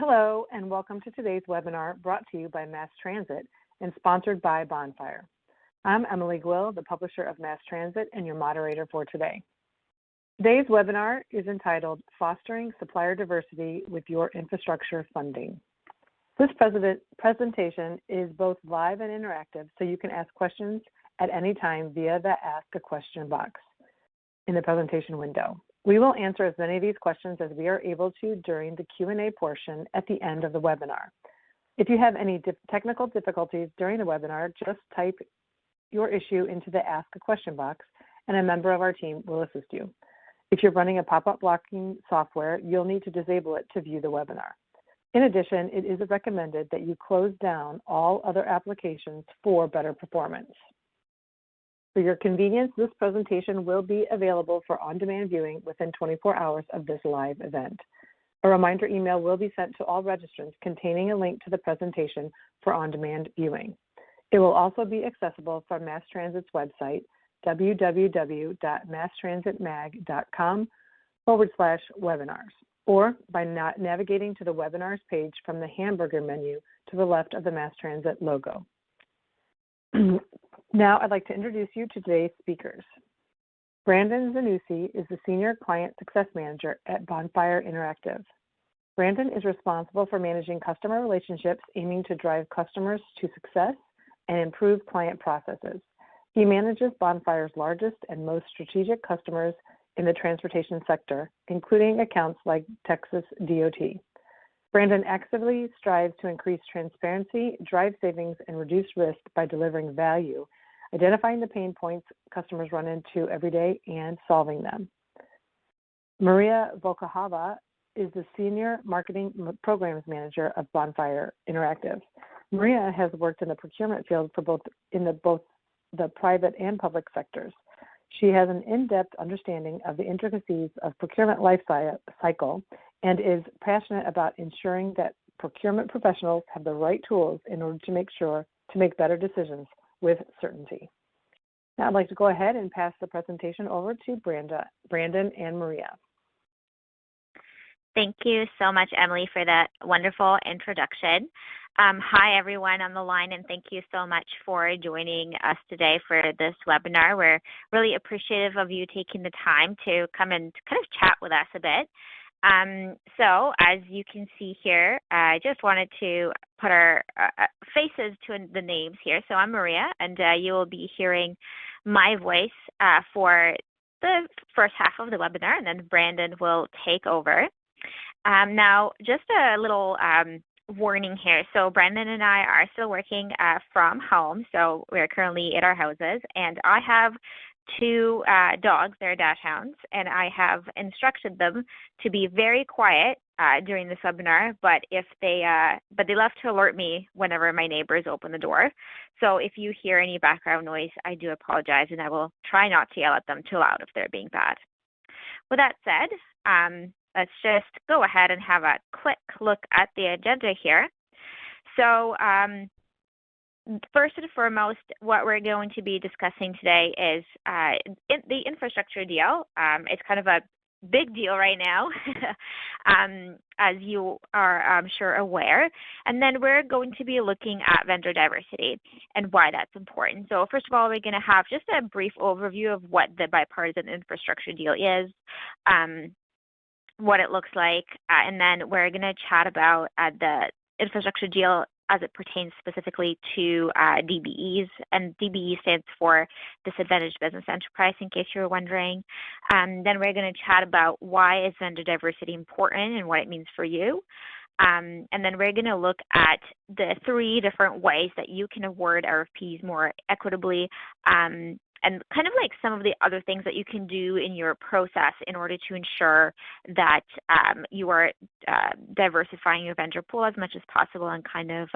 Hello, and welcome to today's webinar brought to you by MassTransit and sponsored by Bonfire. I'm Emily Gwill, the publisher of MassTransit and your moderator for today. Today's webinar is entitled Fostering Supplier Diversity with Your Infrastructure Funding. This presentation is both live and interactive, so you can ask questions at any time via the Ask a Question box in the presentation window. We will answer as many of these questions as we are able to during the Q&A portion at the end of the webinar. If you have any technical difficulties during the webinar, just type your issue into the Ask a Question box and a member of our team will assist you. If you're running a pop-up blocking software, you'll need to disable it to view the webinar. In addition, it is recommended that you close down all other applications for better performance. For your convenience, this presentation will be available for on-demand viewing within 24 hours of this live event. A reminder email will be sent to all registrants containing a link to the presentation for on-demand viewing. It will also be accessible from MassTransit's website, www.masstransitmag.com/webinars, or by navigating to the webinars page from the hamburger menu to the left of the MassTransit logo. Now I'd like to introduce you to today's speakers. Brandon Zanussi is the Senior Client Success Manager at Bonfire Interactive. Brandon is responsible for managing customer relationships aiming to drive customers to success and improve client processes. He manages Bonfire's largest and most strategic customers in the transportation sector, including accounts like Texas DOT. Brandon actively strives to increase transparency, drive savings, and reduce risk by delivering value, identifying the pain points customers run into every day and solving them. Maria Volkahova is the Senior Marketing Programs Manager of Bonfire Interactive. Maria has worked in the procurement field for both the private and public sectors. She has an in-depth understanding of the intricacies of procurement life cycle and is passionate about ensuring that procurement professionals have the right tools in order to make better decisions with certainty. Now I'd like to go ahead and pass the presentation over to Brandon and Maria. Thank you so much, Emily, for that wonderful introduction. Hi, everyone on the line, and thank you so much for joining us today for this webinar. We're really appreciative of you taking the time to come and kind of chat with us a bit. So as you can see here, I just wanted to put our faces to the names here. So I'm Maria, and you will be hearing my voice for the first half of the webinar, and then Brandon will take over. Now, just a little warning here. So Brandon and I are still working from home, so we're currently at our houses, and I have two dogs. They're dachshunds, and I have instructed them to be very quiet during this webinar, but they love to alert me whenever my neighbors open the door. So if you hear any background noise, I do apologize, and I will try not to yell at them too loud if they're being bad. With that said, let's just go ahead and have a quick look at the agenda here. So first and foremost, what we're going to be discussing today is the infrastructure deal. It's kind of a big deal right now, as you are, I'm sure, aware. And then we're going to be looking at vendor diversity and why that's important. So first of all, we're going to have just a brief overview of what the bipartisan infrastructure deal is, what it looks like, and then we're going to chat about the infrastructure deal as it pertains specifically to DBEs, and DBE stands for Disadvantaged Business Enterprise, in case you're wondering. Then we're going to chat about why is vendor diversity important and what it means for you. And then we're going to look at the 3 different ways that you can award RFPs more equitably, and kind of like some of the other things that you can do in your process in order to ensure that you are diversifying your vendor pool as much as possible and kind of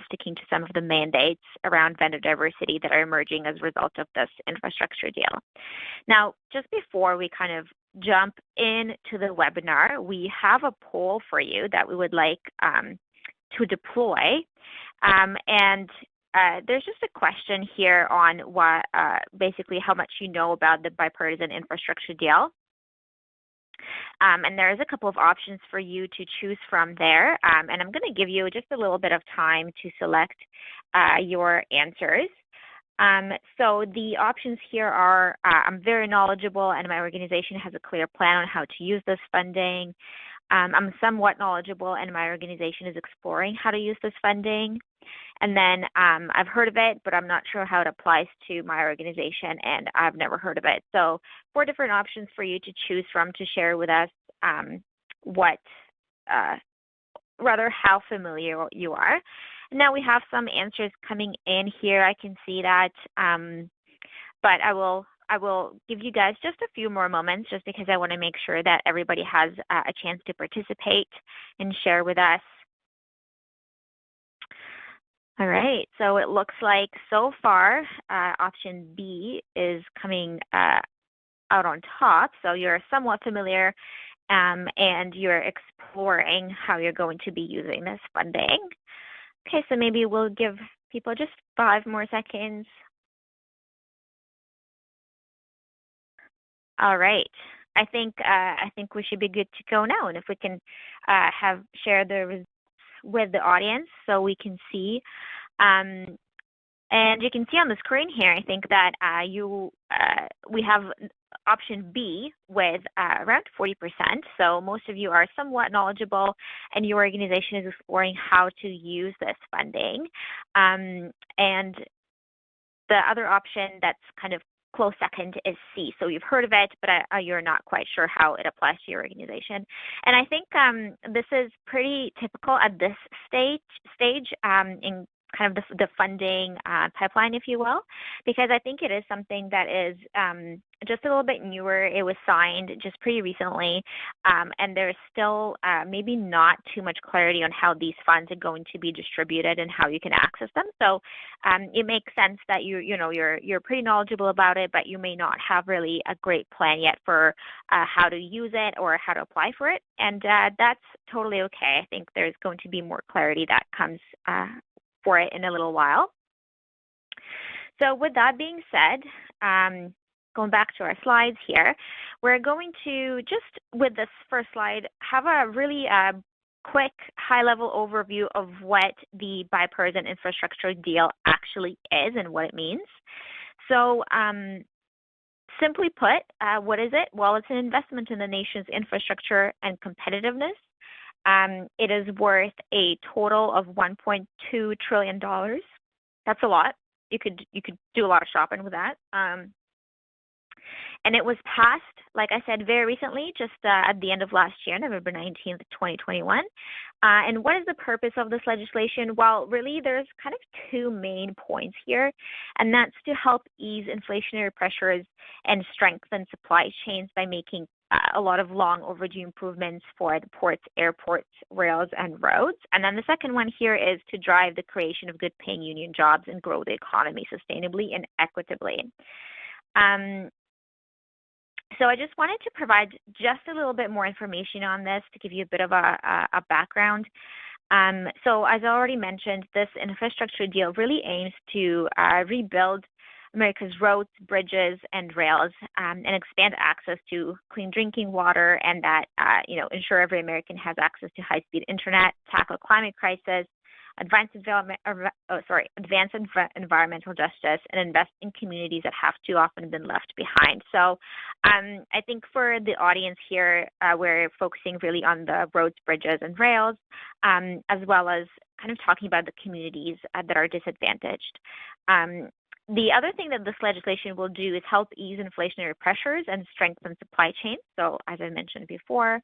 sticking to some of the mandates around vendor diversity that are emerging as a result of this infrastructure deal. Now, just before we kind of jump into the webinar, we have a poll for you that we would like to deploy. There's just a question here on what, basically how much you know about the bipartisan infrastructure deal. And there's a couple of options for you to choose from there. And I'm going to give you just a little bit of time to select your answers. So the options here are, I'm very knowledgeable and my organization has a clear plan on how to use this funding. I'm somewhat knowledgeable and my organization is exploring how to use this funding. And then I've heard of it, but I'm not sure how it applies to my organization and I've never heard of it. So 4 different options for you to choose from to share with us how familiar you are. Now we have some answers coming in here. I can see that, but I will give you guys just a few more moments just because I want to make sure that everybody has a chance to participate and share with us. All right, so it looks like so far option B is coming out on top. So you're somewhat familiar and you're exploring how you're going to be using this funding. Okay, so maybe we'll give people just 5 more seconds. All right, I think we should be good to go now, and if we can share the results with the audience so we can see. And you can see on the screen here, I think that we have option B with around 40%. So most of you are somewhat knowledgeable and your organization is exploring how to use this funding. And the other option that's kind of close second is C. So you've heard of it, but you're not quite sure how it applies to your organization. And I think this is pretty typical at this stage in kind of the funding pipeline, if you will, because I think it is something that is just a little bit newer. It was signed just pretty recently, and there's still maybe not too much clarity on how these funds are going to be distributed and how you can access them. So it makes sense that you're pretty knowledgeable about it, but you may not have really a great plan yet for how to use it or how to apply for it, and that's totally okay. I think there's going to be more clarity that comes for it in a little while. So with that being said, going back to our slides here, we're going to just with this first slide have a really quick high-level overview of what the bipartisan infrastructure deal actually is and what it means. So simply put, what is it? Well, it's an investment in the nation's infrastructure and competitiveness. It is worth a total of $1.2 trillion. That's a lot. You could do a lot of shopping with that. And it was passed, like I said, very recently, just at the end of last year, November 19th, 2021. And what is the purpose of this legislation? Well, really, there's kind of 2 main points here, and that's to help ease inflationary pressures and strengthen supply chains by making a lot of long overdue improvements for the ports, airports, rails, and roads. And then the second one here is to drive the creation of good paying union jobs and grow the economy sustainably and equitably. So I just wanted to provide just a little bit more information on this to give you a bit of a background. So as I already mentioned, this infrastructure deal really aims to rebuild America's roads, bridges, and rails, and expand access to clean drinking water, and that ensure every American has access to high-speed internet, tackle climate crisis, advance environmental justice, and invest in communities that have too often been left behind. So I think for the audience here, we're focusing really on the roads, bridges, and rails, as well as kind of talking about the communities that are disadvantaged. The other thing that this legislation will do is help ease inflationary pressures and strengthen supply chains. So as I mentioned before,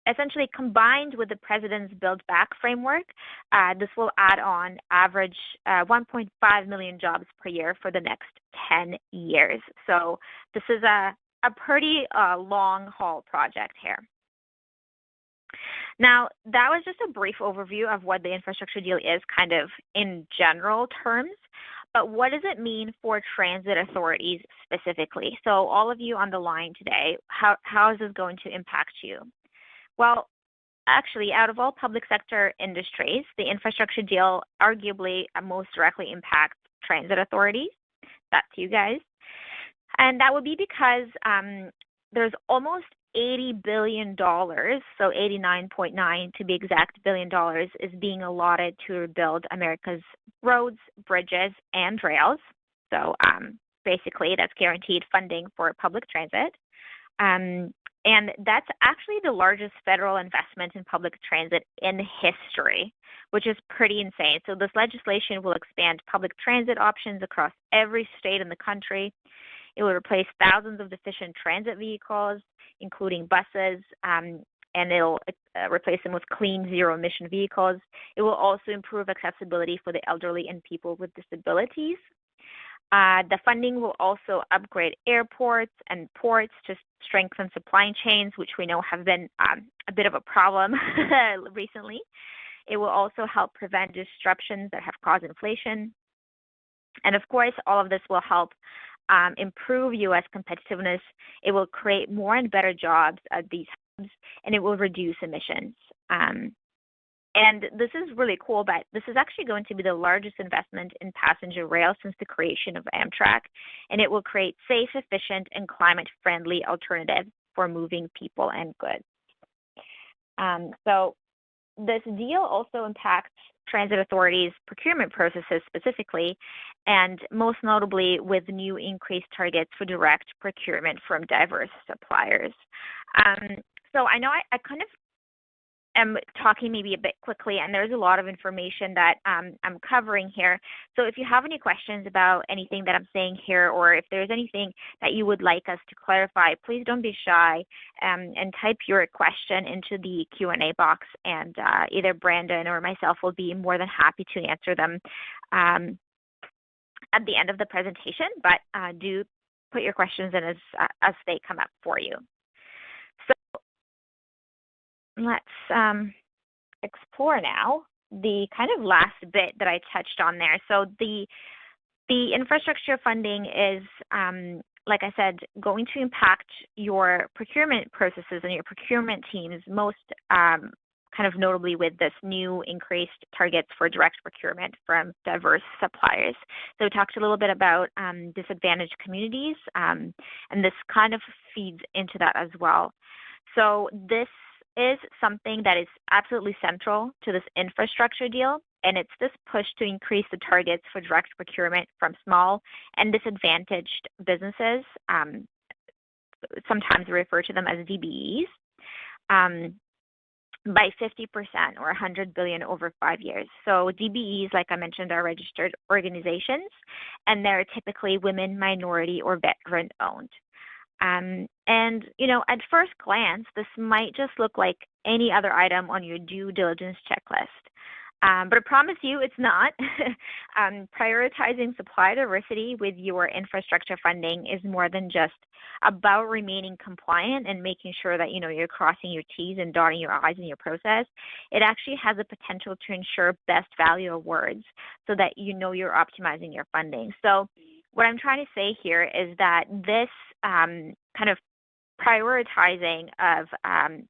essentially combined with the President's Build Back framework, this will add on average 1.5 million jobs per year for the next 10 years. So this is a pretty long haul project here. Now, that was just a brief overview of what the infrastructure deal is kind of in general terms, but what does it mean for transit authorities specifically? So all of you on the line today, how is this going to impact you? Well, actually, out of all public sector industries, the infrastructure deal arguably most directly impacts transit authorities. That's you guys. And that would be because there's almost $80 billion, so 89.9 to be exact billion dollars, is being allotted to rebuild America's roads, bridges, and rails. So basically, that's guaranteed funding for public transit. And that's actually the largest federal investment in public transit in history, which is pretty insane. So this legislation will expand public transit options across every state in the country. It will replace thousands of deficient transit vehicles, including buses, and it'll replace them with clean, zero-emission vehicles. It will also improve accessibility for the elderly and people with disabilities. The funding will also upgrade airports and ports to strengthen supply chains, which we know have been a bit of a problem recently. It will also help prevent disruptions that have caused inflation. And of course, all of this will help improve U.S. competitiveness. It will create more and better jobs at these hubs, and it will reduce emissions. And this is really cool, but this is actually going to be the largest investment in passenger rail since the creation of Amtrak, and it will create safe, efficient, and climate-friendly alternatives for moving people and goods. So this deal also impacts transit authorities' procurement processes specifically, and most notably with new increased targets for direct procurement from diverse suppliers. So I know I kind of am talking maybe a bit quickly, and there's a lot of information that I'm covering here. So if you have any questions about anything that I'm saying here, or if there's anything that you would like us to clarify, please don't be shy and type your question into the Q&A box, and either Brandon or myself will be more than happy to answer them at the end of the presentation, but do put your questions in as they come up for you. Let's explore now the kind of last bit that I touched on there. So the infrastructure funding is, like I said, going to impact your procurement processes and your procurement teams, most kind of notably with this new increased targets for direct procurement from diverse suppliers. So we talked a little bit about disadvantaged communities, and this kind of feeds into that as well. So this is something that is absolutely central to this infrastructure deal, and it's this push to increase the targets for direct procurement from small and disadvantaged businesses. Sometimes we refer to them as DBEs, by 50% or $100 billion over 5 years. So DBEs, like I mentioned, are registered organizations, and they're typically women, minority, or veteran-owned. And, you know, at first glance, this might just look like any other item on your due diligence checklist. But I promise you it's not. Prioritizing supply diversity with your infrastructure funding is more than just about remaining compliant and making sure that, you know, you're crossing your T's and dotting your I's in your process. It actually has the potential to ensure best value awards so that you know you're optimizing your funding. So what I'm trying to say here is that this kind of prioritizing of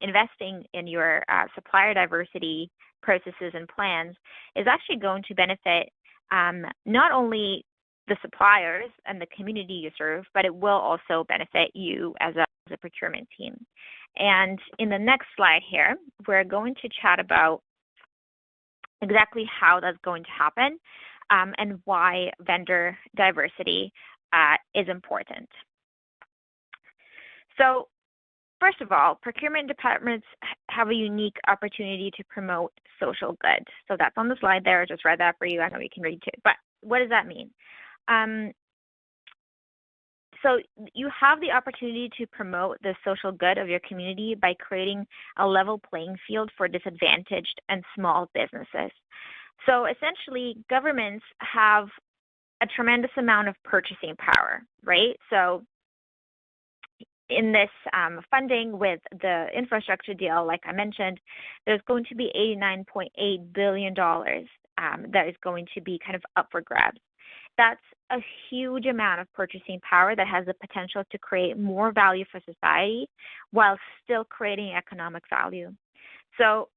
investing in your supplier diversity processes and plans is actually going to benefit not only the suppliers and the community you serve, but it will also benefit you as a procurement team. And in the next slide here, we're going to chat about exactly how that's going to happen and why vendor diversity is important. So first of all, procurement departments have a unique opportunity to promote social good. So that's on the slide there. I just read that for you. I know you can read too. But what does that mean? So you have the opportunity to promote the social good of your community by creating a level playing field for disadvantaged and small businesses. So essentially, governments have a tremendous amount of purchasing power, right? So in this funding with the infrastructure deal, like I mentioned, there's going to be $89.8 billion that is going to be kind of up for grabs. That's a huge amount of purchasing power that has the potential to create more value for society while still creating economic value. So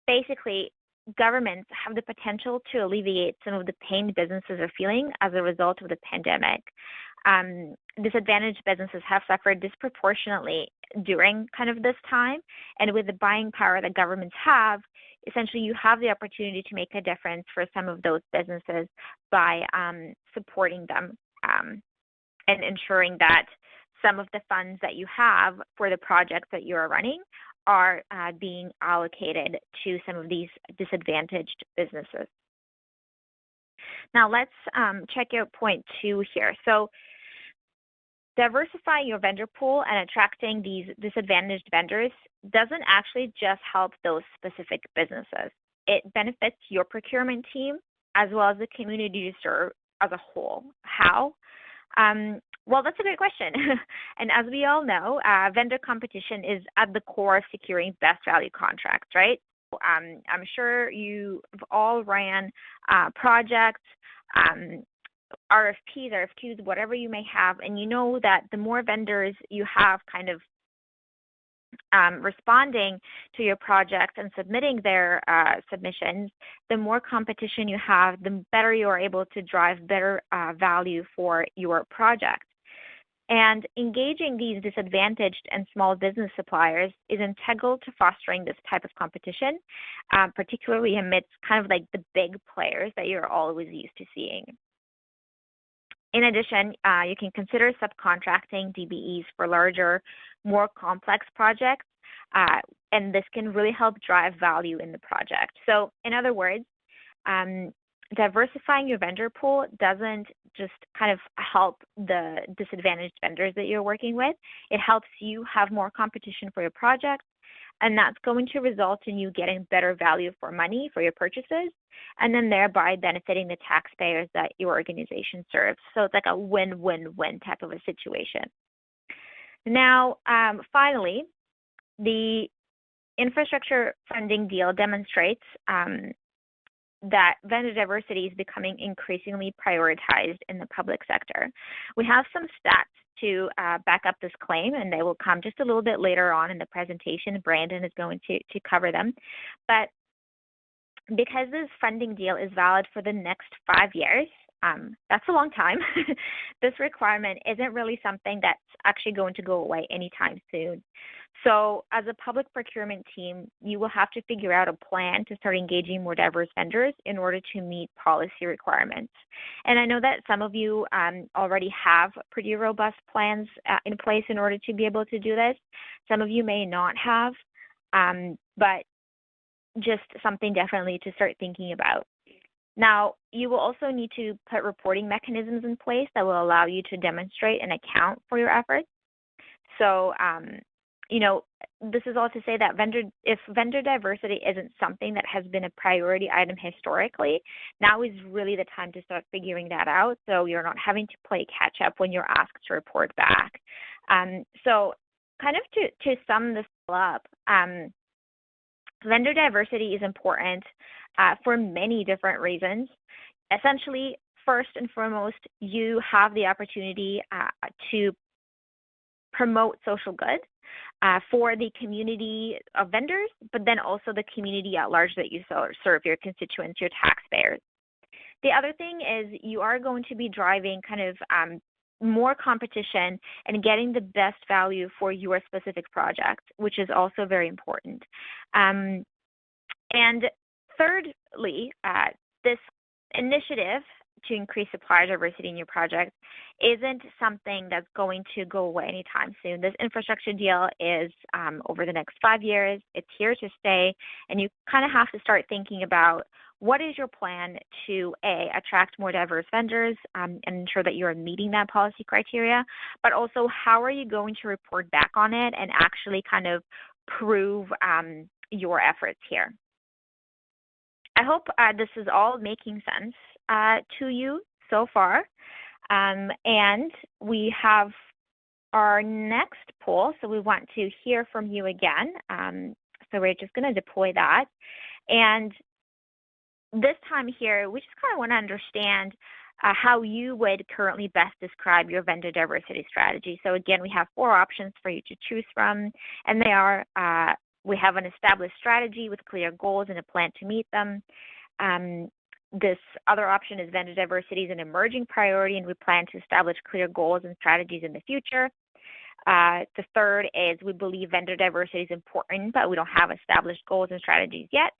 basically, governments have the potential to alleviate some of the pain businesses are feeling as a result of the pandemic. disadvantaged businesses have suffered disproportionately during kind of this time. And with the buying power that governments have, essentially you have the opportunity to make a difference for some of those businesses by supporting them and ensuring that some of the funds that you have for the projects that you are running are being allocated to some of these disadvantaged businesses. Now let's check out point 2 here. So diversifying your vendor pool and attracting these disadvantaged vendors doesn't actually just help those specific businesses. It benefits your procurement team as well as the community you serve as a whole. How? Well, that's a great question. And as we all know, vendor competition is at the core of securing best value contracts, right? I'm sure you've all ran projects, RFQs, whatever you may have, and you know that the more vendors you have kind of responding to your projects and submitting their submissions, the more competition you have, the better you are able to drive better value for your project. And engaging these disadvantaged and small business suppliers is integral to fostering this type of competition, particularly amidst kind of like the big players that you're always used to seeing. In addition, you can consider subcontracting DBEs for larger, more complex projects, and this can really help drive value in the project. So in other words, diversifying your vendor pool doesn't just kind of help the disadvantaged vendors that you're working with. It helps you have more competition for your project, and that's going to result in you getting better value for money for your purchases, and then thereby benefiting the taxpayers that your organization serves. So it's like a win-win-win type of a situation. Now, finally, the infrastructure funding deal demonstrates that vendor diversity is becoming increasingly prioritized in the public sector. We have some stats to back up this claim, and they will come just a little bit later on in the presentation. Brandon is going to cover them. But because this funding deal is valid for the next 5 years, that's a long time, this requirement isn't really something that's actually going to go away anytime soon. So as a public procurement team, you will have to figure out a plan to start engaging more diverse vendors in order to meet policy requirements. And I know that some of you already have pretty robust plans in place in order to be able to do this. Some of you may not have, but just something definitely to start thinking about. Now, you will also need to put reporting mechanisms in place that will allow you to demonstrate and account for your efforts. So, you know, this is all to say that if vendor diversity isn't something that has been a priority item historically, now is really the time to start figuring that out, so you're not having to play catch up when you're asked to report back. So kind of to sum this up, vendor diversity is important for many different reasons. Essentially, first and foremost, you have the opportunity to promote social good for the community of vendors, but then also the community at large that you serve, your constituents, your taxpayers. The other thing is you are going to be driving kind of more competition and getting the best value for your specific project, which is also very important. And thirdly, this initiative to increase supplier diversity in your project isn't something that's going to go away anytime soon. This infrastructure deal is over the next 5 years. It's here to stay, and you kind of have to start thinking about what is your plan to, A, attract more diverse vendors and ensure that you're meeting that policy criteria, but also how are you going to report back on it and actually kind of prove your efforts here. I hope this is all making sense to you so far. And we have our next poll, so we want to hear from you again. So we're just going to deploy that. And this time here, we just kind of want to understand how you would currently best describe your vendor diversity strategy. So again, we have 4 options for you to choose from, and they are, we have an established strategy with clear goals and a plan to meet them. this other option is vendor diversity is an emerging priority, and we plan to establish clear goals and strategies in the future. The third is we believe vendor diversity is important, but we don't have established goals and strategies yet.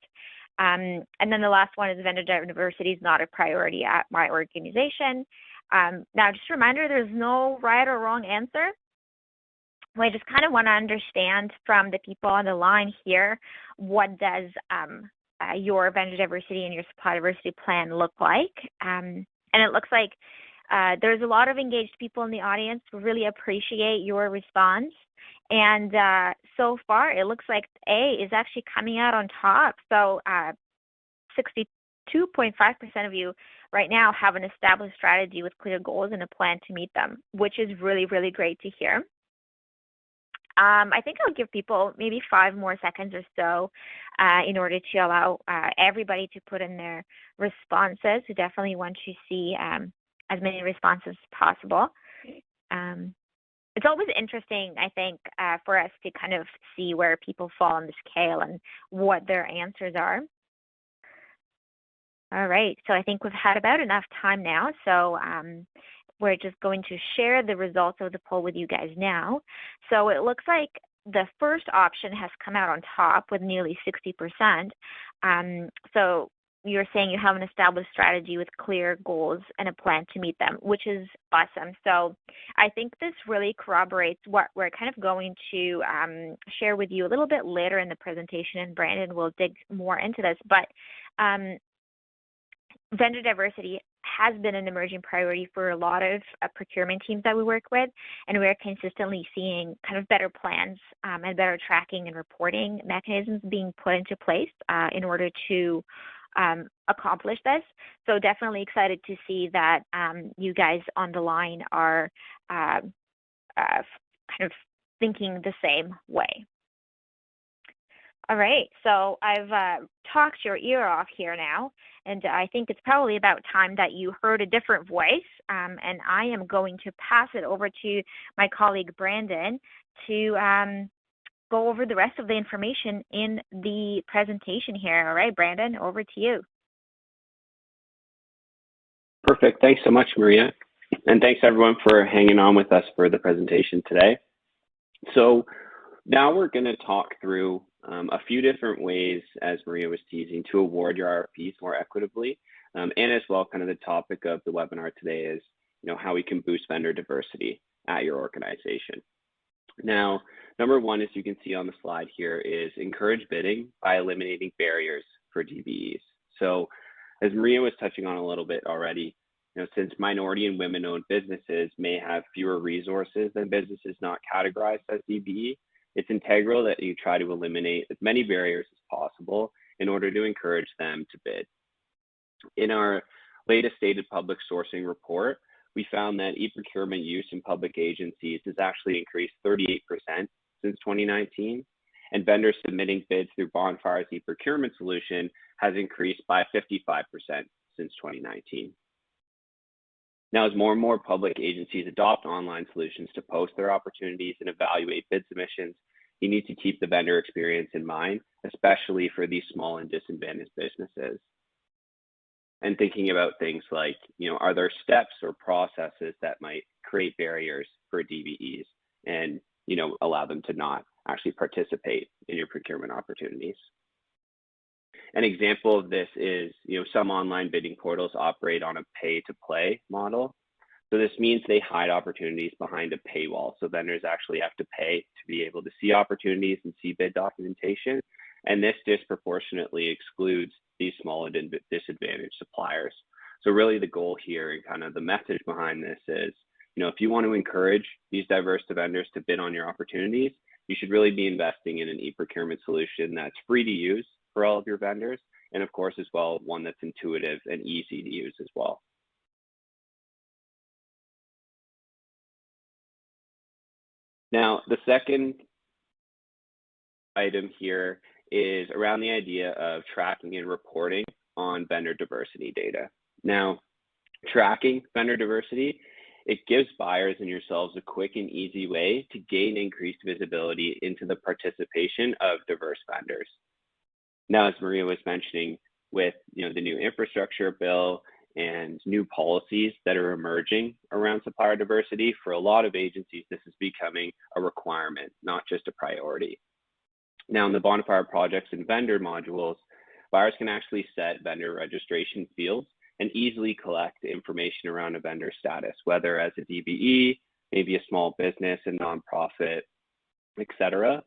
And then the last one is vendor diversity is not a priority at my organization. Now, just a reminder, there's no right or wrong answer. I just kind of want to understand from the people on the line here, what does your vendor diversity and your supply diversity plan look like? And it looks like there's a lot of engaged people in the audience. We really appreciate your response. And so far, it looks like A is actually coming out on top. So 62.5% of you right now have an established strategy with clear goals and a plan to meet them, which is really, really great to hear. I think I'll give people maybe 5 more seconds or so in order to allow everybody to put in their responses. We definitely want to see as many responses as possible. It's always interesting, I think, for us to kind of see where people fall on the scale and what their answers are. All right, so I think we've had about enough time now. So we're just going to share the results of the poll with you guys now. So it looks like the first option has come out on top with nearly 60%. So you're saying you have an established strategy with clear goals and a plan to meet them, which is awesome. So I think this really corroborates what we're kind of going to share with you a little bit later in the presentation, and Brandon will dig more into this. But vendor diversity has been an emerging priority for a lot of procurement teams that we work with, and we're consistently seeing kind of better plans and better tracking and reporting mechanisms being put into place in order to accomplish this. So definitely excited to see that you guys on the line are kind of thinking the same way. All right, so I've talked your ear off here now, and I think it's probably about time that you heard a different voice, and I am going to pass it over to my colleague Brandon to go over the rest of the information in the presentation here. All right, Brandon, over to you. Perfect. Thanks so much, Maria. And thanks everyone for hanging on with us for the presentation today. So now we're going to talk through a few different ways, as Maria was teasing, to award your RFPs more equitably. And as well, kind of the topic of the webinar today is, how we can boost vendor diversity at your organization. Now, number one, as you can see on the slide here, is encourage bidding by eliminating barriers for DBEs. So as Maria was touching on a little bit already, since minority and women-owned businesses may have fewer resources than businesses not categorized as DBE, it's integral that you try to eliminate as many barriers as possible in order to encourage them to bid. In our latest stated public sourcing report, we found that e-procurement use in public agencies has actually increased 38% since 2019, and vendors submitting bids through Bonfire's e-procurement solution has increased by 55% since 2019. Now, as more and more public agencies adopt online solutions to post their opportunities and evaluate bid submissions, you need to keep the vendor experience in mind, especially for these small and disadvantaged businesses. And thinking about things like, are there steps or processes that might create barriers for DBEs and, allow them to not actually participate in your procurement opportunities? An example of this is, some online bidding portals operate on a pay-to-play model. So this means they hide opportunities behind a paywall. So vendors actually have to pay to be able to see opportunities and see bid documentation. And this disproportionately excludes these small and disadvantaged suppliers. So really the goal here and kind of the message behind this is, if you want to encourage these diverse vendors to bid on your opportunities, you should really be investing in an e-procurement solution that's free to use for all of your vendors, and of course as well, one that's intuitive and easy to use as well. Now, the second item here is around the idea of tracking and reporting on vendor diversity data. Now, tracking vendor diversity, it gives buyers and yourselves a quick and easy way to gain increased visibility into the participation of diverse vendors. Now, as Maria was mentioning, with the new infrastructure bill and new policies that are emerging around supplier diversity, for a lot of agencies, this is becoming a requirement, not just a priority. Now, in the Bonfire projects and vendor modules, buyers can actually set vendor registration fields and easily collect information around a vendor status, whether as a DBE, maybe a small business, a nonprofit, etc.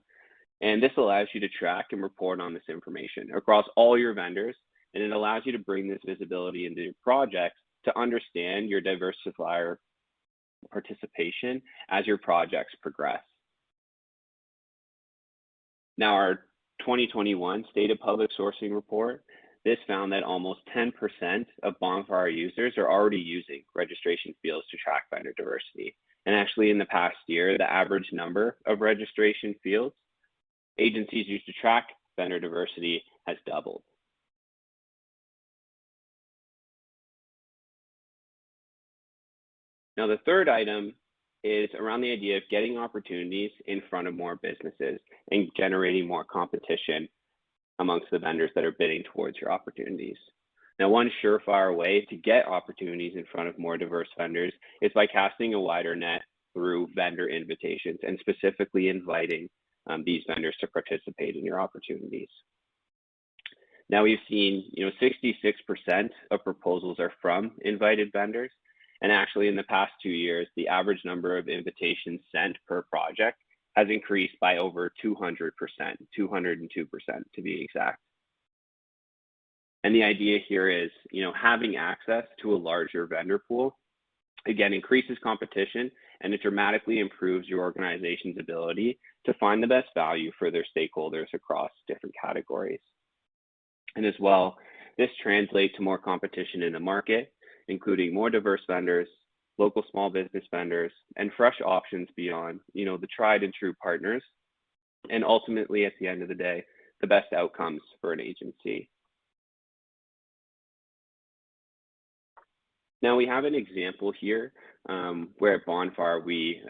And this allows you to track and report on this information across all your vendors, and it allows you to bring this visibility into your projects to understand your diversifier participation as your projects progress. Now, our 2021 State of Public Sourcing report, this found that almost 10% of Bonfire users are already using registration fields to track vendor diversity. And actually, in the past year, the average number of registration fields agencies use to track vendor diversity has doubled. Now, the third item is around the idea of getting opportunities in front of more businesses and generating more competition amongst the vendors that are bidding towards your opportunities. Now, one surefire way to get opportunities in front of more diverse vendors is by casting a wider net through vendor invitations and specifically inviting these vendors to participate in your opportunities. Now, we've seen 66% of proposals are from invited vendors. And actually, in the past 2 years, the average number of invitations sent per project has increased by over 200%, 202% to be exact. And the idea here is, having access to a larger vendor pool, again, increases competition, and it dramatically improves your organization's ability to find the best value for their stakeholders across different categories. And as well, this translates to more competition in the market, including more diverse vendors, local small business vendors, and fresh options beyond, the tried and true partners, and ultimately, at the end of the day, the best outcomes for an agency. Now, we have an example here where at Bonfire, we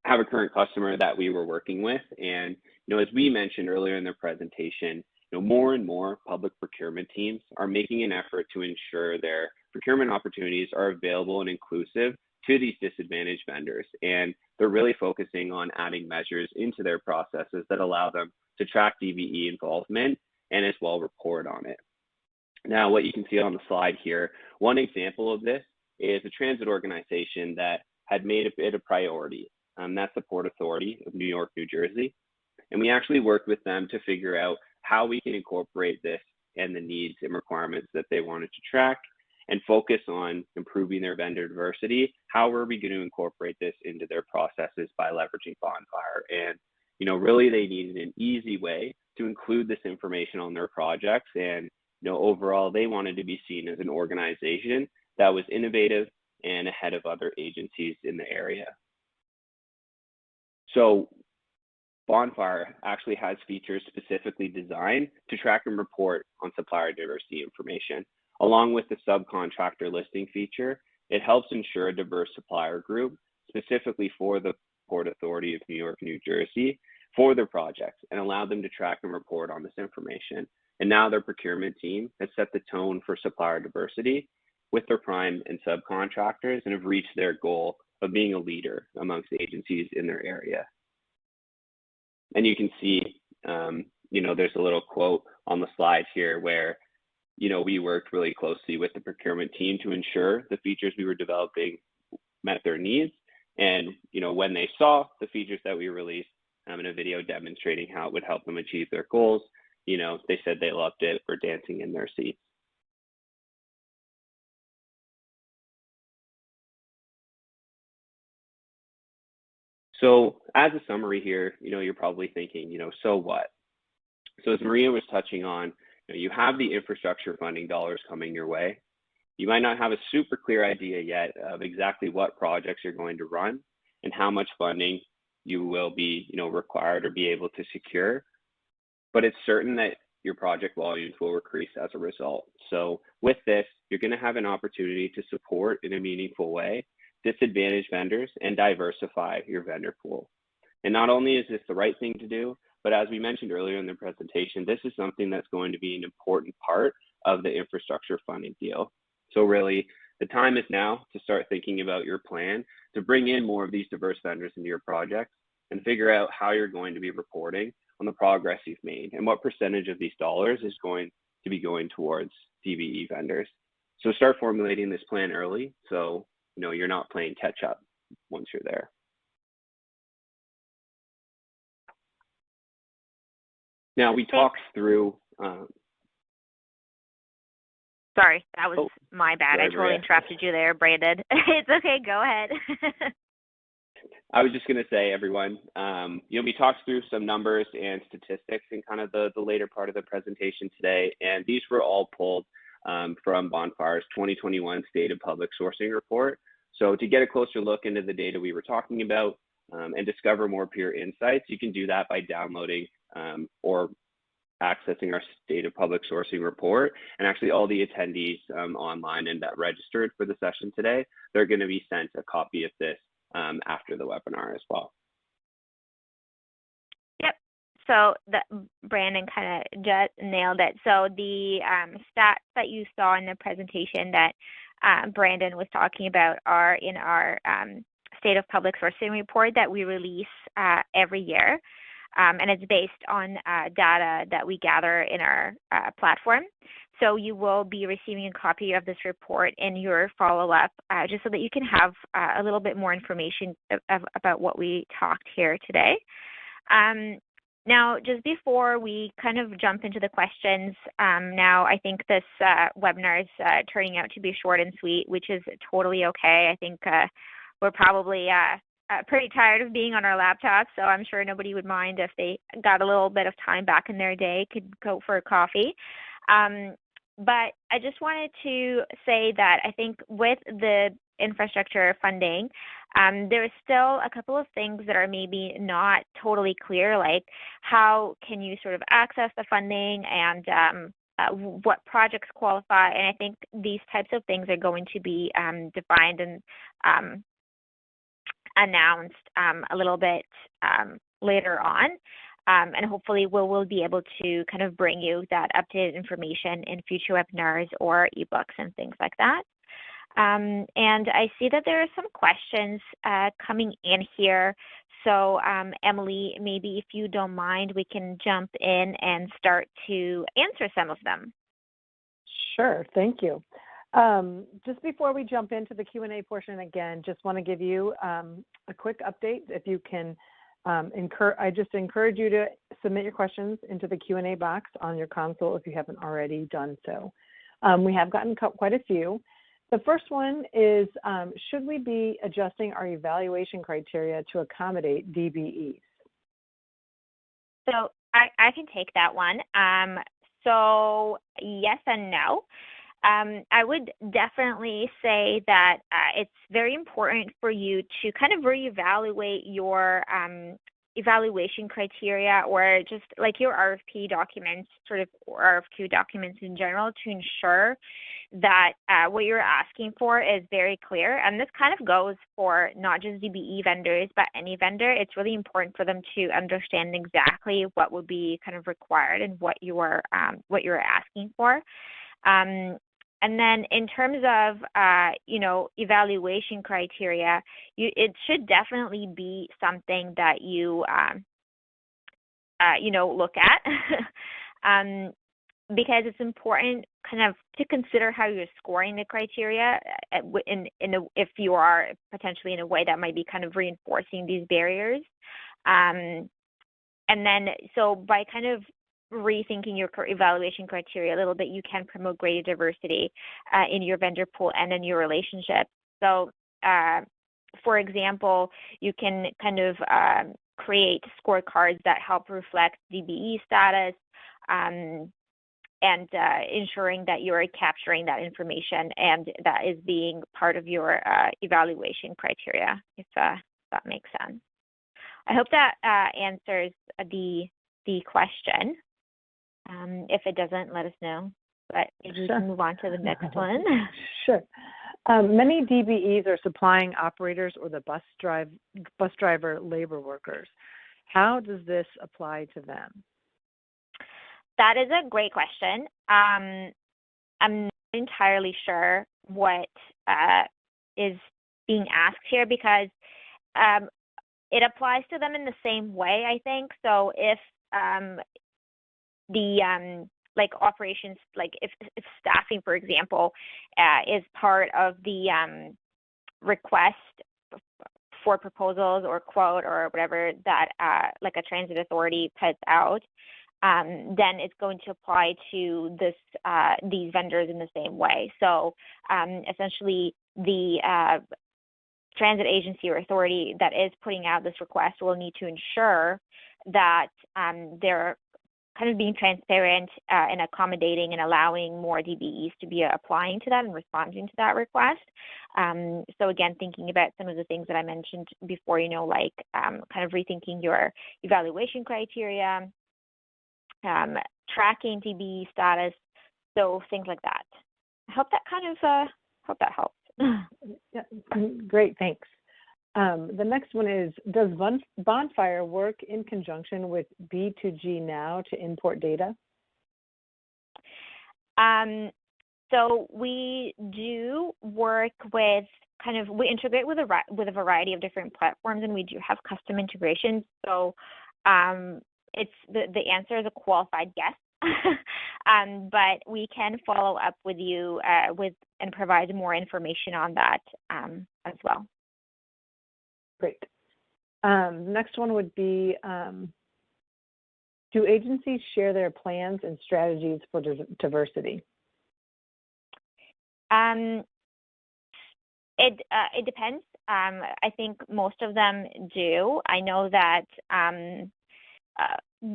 have a current customer that we were working with, and as we mentioned earlier in the presentation, more and more public procurement teams are making an effort to ensure their procurement opportunities are available and inclusive to these disadvantaged vendors. And they're really focusing on adding measures into their processes that allow them to track DBE involvement and as well report on it. Now, what you can see on the slide here, one example of this is a transit organization that had made it a priority. That's the Port Authority of New York, New Jersey. And we actually worked with them to figure out how we can incorporate this and the needs and requirements that they wanted to track and focus on improving their vendor diversity. How are we going to incorporate this into their processes by leveraging Bonfire? And, really they needed an easy way to include this information on their projects. And, overall, they wanted to be seen as an organization that was innovative and ahead of other agencies in the area. So Bonfire actually has features specifically designed to track and report on supplier diversity information. Along with the subcontractor listing feature, it helps ensure a diverse supplier group, specifically for the Port Authority of New York, New Jersey, for their projects and allow them to track and report on this information. And now their procurement team has set the tone for supplier diversity with their prime and subcontractors and have reached their goal of being a leader amongst agencies in their area. And you can see, there's a little quote on the slide here where, we worked really closely with the procurement team to ensure the features we were developing met their needs. And, when they saw the features that we released in a video demonstrating how it would help them achieve their goals, they said they loved it, were dancing in their seats. So as a summary here, you're probably thinking, so what? So as Maria was touching on, you have the infrastructure funding dollars coming your way. You might not have a super clear idea yet of exactly what projects you're going to run and how much funding you will be, required or be able to secure, but it's certain that your project volumes will increase as a result. So with this, you're going to have an opportunity to support in a meaningful way disadvantaged vendors and diversify your vendor pool. And not only is this the right thing to do, but as we mentioned earlier in the presentation, this is something that's going to be an important part of the infrastructure funding deal. So really, the time is now to start thinking about your plan to bring in more of these diverse vendors into your projects and figure out how you're going to be reporting on the progress you've made and what percentage of these dollars is going to be going towards DBE vendors. So start formulating this plan early so you're not playing catch up once you're there. Now we talked through. Sorry, that was my bad. Sorry, I totally Maria. interrupted you there, Brandon. It's okay. Go ahead. I was just going to say, everyone, we talked through some numbers and statistics in kind of the later part of the presentation today, and these were all pulled from Bonfire's 2021 State of Public Sourcing Report. So to get a closer look into the data we were talking about and discover more peer insights, you can do that by downloading or accessing our State of Public Sourcing Report. And actually all the attendees online and that registered for the session today, they're going to be sent a copy of this after the webinar as well. Yep. So Brandon kind of just nailed it. So the stats that you saw in the presentation that Brandon was talking about are in our State of Public Sourcing Report that we release every year. And it's based on data that we gather in our platform. So you will be receiving a copy of this report in your follow-up just so that you can have a little bit more information about what we talked here today. Now, just before we kind of jump into the questions, now I think this webinar is turning out to be short and sweet, which is totally okay. I think we're probably pretty tired of being on our laptops, so I'm sure nobody would mind if they got a little bit of time back in their day, could go for a coffee. But I just wanted to say that I think with the infrastructure funding, there is still a couple of things that are maybe not totally clear, like how can you sort of access the funding and what projects qualify. And I think these types of things are going to be defined and announced a little bit later on. And hopefully we'll be able to kind of bring you that updated information in future webinars or ebooks and things like that. And I see that there are some questions coming in here. So Emily, maybe if you don't mind, we can jump in and start to answer some of them. Sure, thank you. Just before we jump into the Q&A portion again, just want to give you a quick update. If you can, I just encourage you to submit your questions into the Q&A box on your console if you haven't already done so. We have gotten quite a few. The first one is, should we be adjusting our evaluation criteria to accommodate DBEs? So I can take that one. So yes and no. I would definitely say that it's very important for you to kind of reevaluate your evaluation criteria, or just like your RFP documents, sort of, or RFQ documents in general, to ensure that what you're asking for is very clear. And this kind of goes for not just DBE vendors, but any vendor. It's really important for them to understand exactly what would be kind of required and what you're asking for. And then in terms of, evaluation criteria, it should definitely be something that you, look at because it's important kind of to consider how you're scoring the criteria if you are potentially in a way that might be kind of reinforcing these barriers. And then so by kind of rethinking your evaluation criteria a little bit, you can promote greater diversity in your vendor pool and in your relationship. So, for example, you can kind of create scorecards that help reflect DBE status and ensuring that you're capturing that information and that is being part of your evaluation criteria, if that makes sense. I hope that answers the question. If it doesn't, let us know. But maybe we can move on to the next one. Sure. Many DBEs are supplying operators or the bus driver labor workers. How does this apply to them? That is a great question. I'm not entirely sure what is being asked here, because it applies to them in the same way, I think. So if like operations, like if staffing, for example, is part of the request for proposals or quote or whatever that like a transit authority puts out, then it's going to apply to these vendors in the same way. So essentially, the transit agency or authority that is putting out this request will need to ensure that they're kind of being transparent and accommodating and allowing more DBEs to be applying to that and responding to that request. So again, thinking about some of the things that I mentioned before, like kind of rethinking your evaluation criteria, tracking DBE status, so things like that. I hope that hope that helps. Yeah, great, thanks. The next one is, does Bonfire work in conjunction with B2G Now to import data? So we do work with we integrate with a variety of different platforms, and we do have custom integrations. So it's the answer is a qualified guess. But we can follow up with you and provide more information on that as well. Great. Next one would be, do agencies share their plans and strategies for diversity? It depends. I think most of them do. I know that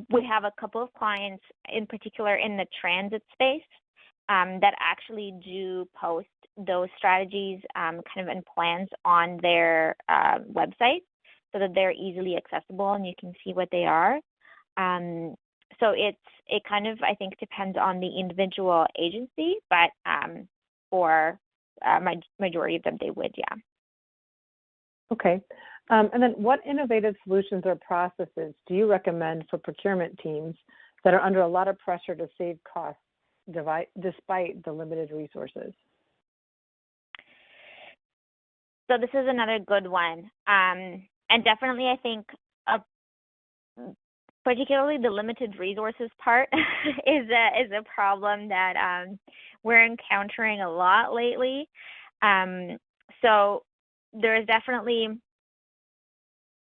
we have a couple of clients, in particular in the transit space, that actually do post those strategies and plans on their website, so that they're easily accessible and you can see what they are. So it kind of, I think, depends on the individual agency, but for majority of them, they would, yeah. Okay. And then what innovative solutions or processes do you recommend for procurement teams that are under a lot of pressure to save costs despite the limited resources? So this is another good one. And definitely, I think, particularly the limited resources part is a problem that we're encountering a lot lately. So there is definitely,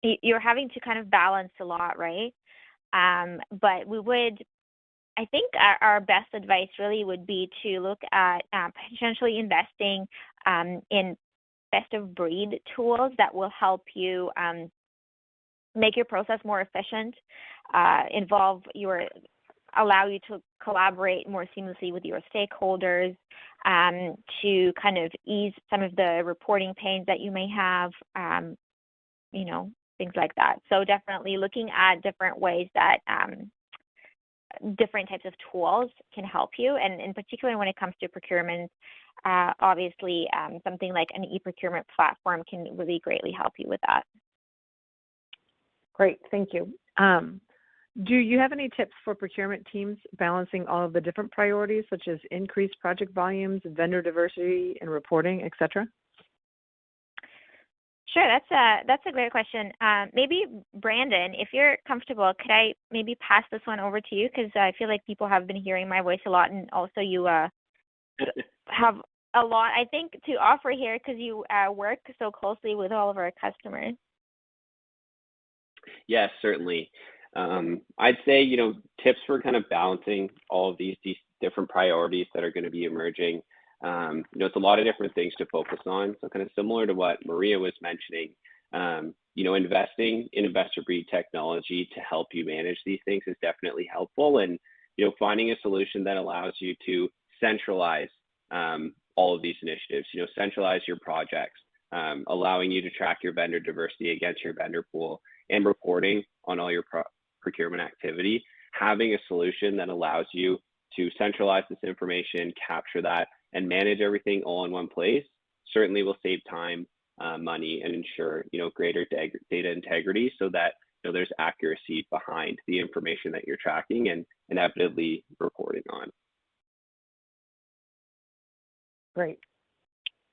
you're having to kind of balance a lot, right? But I think our best advice really would be to look at potentially investing in best of breed tools that will help you make your process more efficient, allow you to collaborate more seamlessly with your stakeholders, to kind of ease some of the reporting pains that you may have, things like that. So definitely looking at different ways that different types of tools can help you, and in particular when it comes to procurement, obviously something like an e-procurement platform can really greatly help you with that. Great, thank you. Do you have any tips for procurement teams balancing all of the different priorities, such as increased project volumes, vendor diversity, and reporting, et cetera? Sure, that's a great question. Maybe Brandon, if you're comfortable, could I maybe pass this one over to you, because I feel like people have been hearing my voice a lot, and also you have a lot, I think, to offer here because you work so closely with all of our customers. Yes, certainly. I'd say, tips for kind of balancing all of these different priorities that are going to be emerging. It's a lot of different things to focus on. So kind of similar to what Maria was mentioning, investing in investor breed technology to help you manage these things is definitely helpful. And, finding a solution that allows you to centralize all of these initiatives, centralize your projects, allowing you to track your vendor diversity against your vendor pool and reporting on all your procurement activity. Having a solution that allows you to centralize this information, capture that, and manage everything all in one place certainly will save time, money, and ensure greater data integrity, so that there's accuracy behind the information that you're tracking and inevitably reporting on. Great.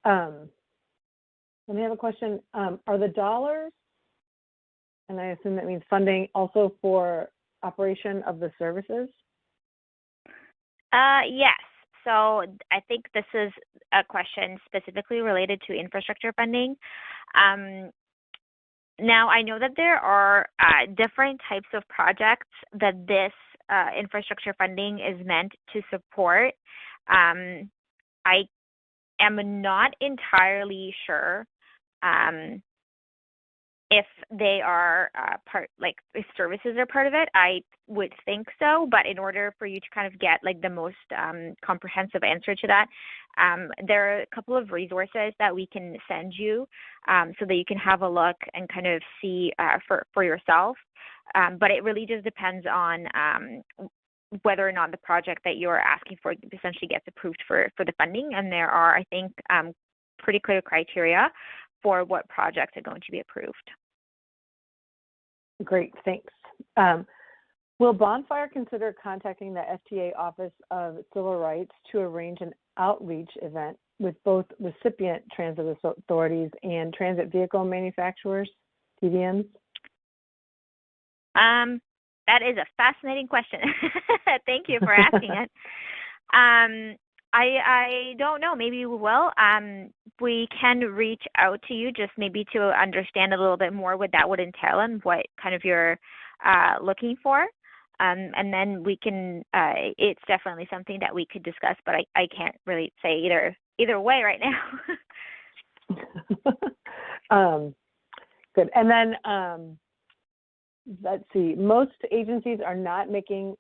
Let me have a question. Are the dollars, and I assume that means funding, also for operation of the services? Yes. So I think this is a question specifically related to infrastructure funding. Now, I know that there are different types of projects that this infrastructure funding is meant to support. I am not entirely sure if they are if services are part of it. I would think so, but in order for you to kind of get like the most comprehensive answer to that, there are a couple of resources that we can send you so that you can have a look and kind of see for yourself. But it really just depends on whether or not the project that you're asking for essentially gets approved for the funding. And there are, I think, pretty clear criteria for what projects are going to be approved. Great, thanks. Will Bonfire consider contacting the FTA Office of Civil Rights to arrange an outreach event with both recipient transit authorities and transit vehicle manufacturers, TVMs? That is a fascinating question. Thank you for asking it. I don't know. Maybe we will. We can reach out to you just maybe to understand a little bit more what that would entail and what kind of you're looking for. And then we can, it's definitely something that we could discuss, but I can't really say either way right now. Good. And then let's see, most agencies are not making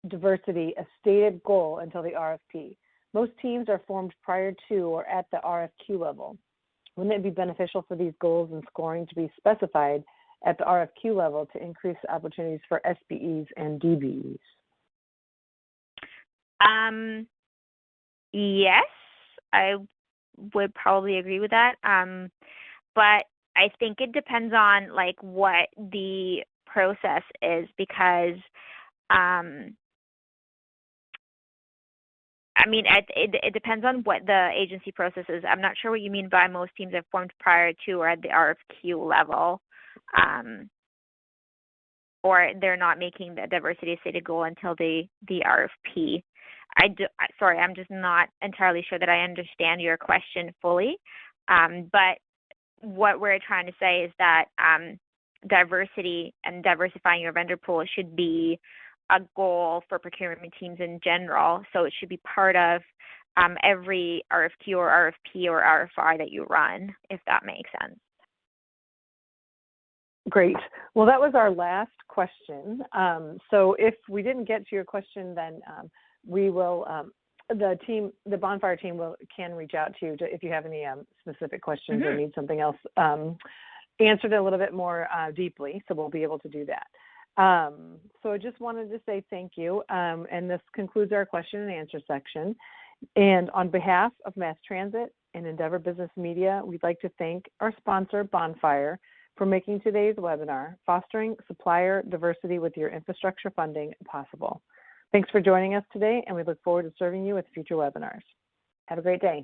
diversity a stated goal until the RFP. Most teams are formed prior to or at the RFQ level. Wouldn't it be beneficial for these goals and scoring to be specified at the RFQ level to increase opportunities for SBEs and DBEs? Yes, I would probably agree with that. But I think it depends on like what the process is, because I mean, it depends on what the agency process is. I'm not sure what you mean by most teams are formed prior to or at the RFQ level, or they're not making the diversity stated goal until the RFP. Sorry, I'm just not entirely sure that I understand your question fully. But what we're trying to say is that diversity and diversifying your vendor pool should be a goal for procurement teams in general. So it should be part of every RFQ or RFP or RFI that you run, if that makes sense. Great. Well, that was our last question. So if we didn't get to your question, then we will, the Bonfire team can reach out to you if you have any specific questions or need something else answered a little bit more deeply. So we'll be able to do that. So I just wanted to say thank you. And this concludes our question and answer section. And on behalf of MassTransit and Endeavor Business Media, we'd like to thank our sponsor, Bonfire, for making today's webinar, Fostering Supplier Diversity with Your Infrastructure Funding, possible. Thanks for joining us today, and we look forward to serving you with future webinars. Have a great day.